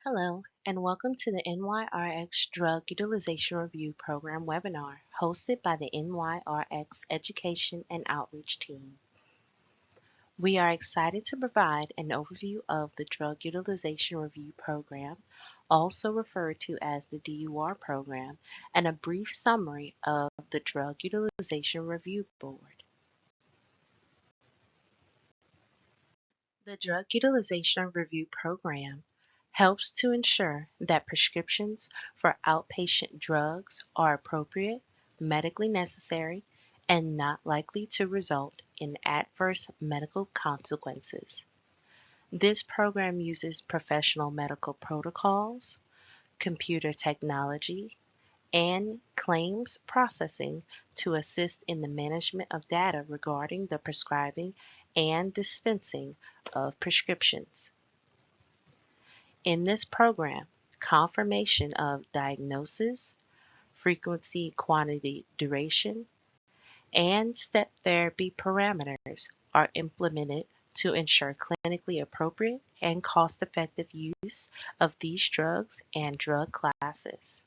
Hello, and welcome to the NYRx Drug Utilization Review Program webinar hosted by the NYRx Education and Outreach team. We are excited to provide an overview of the Drug Utilization Review Program, also referred to as the DUR program, and a brief summary of the Drug Utilization Review Board. The Drug Utilization Review Program helps to ensure that prescriptions for outpatient drugs are appropriate, medically necessary, and not likely to result in adverse medical consequences. This program uses professional medical protocols, computer technology, and claims processing to assist in the management of data regarding the prescribing and dispensing of prescriptions. In this program, confirmation of diagnosis, frequency, quantity, duration, and step therapy parameters are implemented to ensure clinically appropriate and cost-effective use of these drugs and drug classes.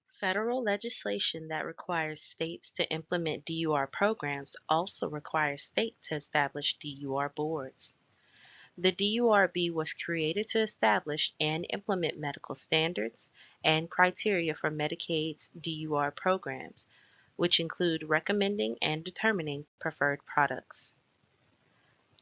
Federal legislation that requires states to implement DUR programs also requires states to establish DUR boards. The DURB was created to establish and implement medical standards and criteria for Medicaid's DUR programs, which include recommending and determining preferred products.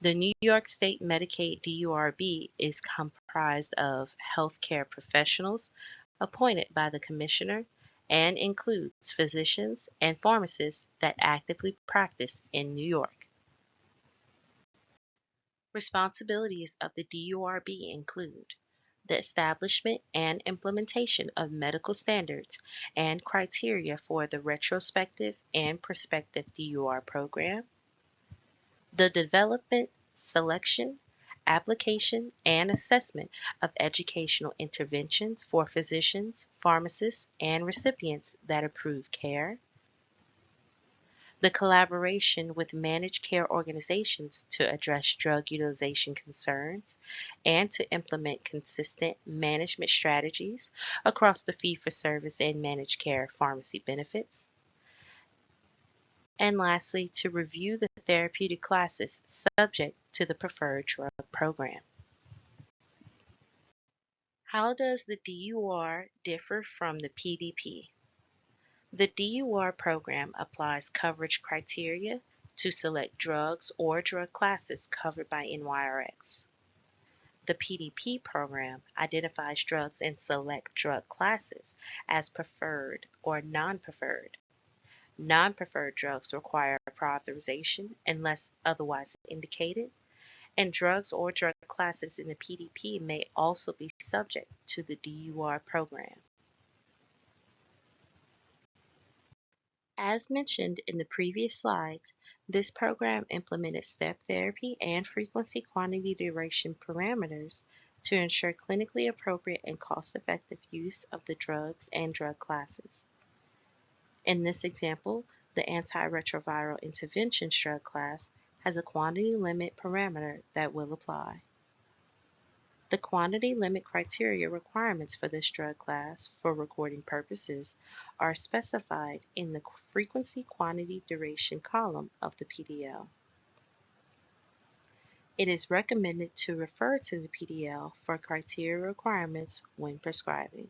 The New York State Medicaid DURB is comprised of healthcare professionals appointed by the Commissioner and includes physicians and pharmacists that actively practice in New York. Responsibilities of the DURB include the establishment and implementation of medical standards and criteria for the retrospective and prospective DUR program, the development, selection, application, and assessment of educational interventions for physicians, pharmacists, and recipients that approve care, the collaboration with managed care organizations to address drug utilization concerns and to implement consistent management strategies across the fee-for-service and managed care pharmacy benefits, and lastly, to review the therapeutic classes subject to the preferred drug program. How does the DUR differ from the PDP? The DUR program applies coverage criteria to select drugs or drug classes covered by NYRx. The PDP program identifies drugs and select drug classes as preferred or non-preferred. Non-preferred drugs require prior authorization unless otherwise indicated, and drugs or drug classes in the PDP may also be subject to the DUR program. As mentioned in the previous slides, this program implemented step therapy and frequency, quantity, duration parameters to ensure clinically appropriate and cost-effective use of the drugs and drug classes. In this example, the antiretroviral interventions drug class has a quantity limit parameter that will apply. The quantity limit criteria requirements for this drug class for recording purposes are specified in the frequency, quantity, duration column of the PDL. It is recommended to refer to the PDL for criteria requirements when prescribing.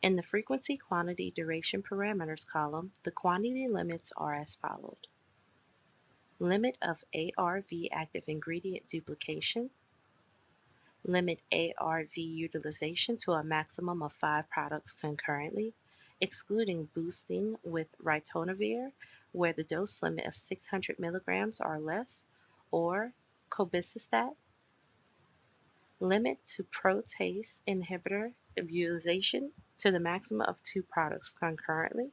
In the frequency, quantity, duration parameters column, the quantity limits are as follows. Limit of ARV active ingredient duplication. Limit ARV utilization to a maximum of 5 products concurrently, excluding boosting with ritonavir, where the dose limit of 600 milligrams or less, or cobicistat. Limit to protease inhibitor utilization to the maximum of 2 products concurrently.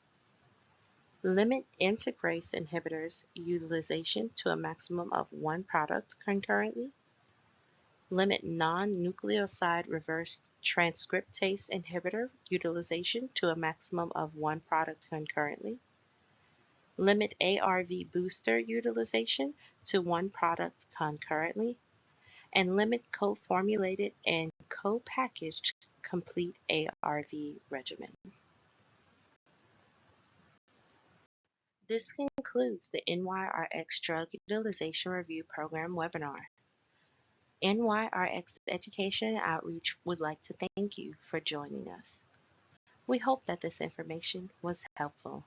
Limit integrase inhibitors utilization to a maximum of 1 product concurrently. Limit non-nucleoside reverse transcriptase inhibitor utilization to a maximum of 1 product concurrently. limit ARV booster utilization to one product concurrently, and limit co-formulated and co-packaged complete ARV regimen. This concludes the NYRx Drug Utilization Review Program webinar. NYRx Education and Outreach would like to thank you for joining us. We hope that this information was helpful.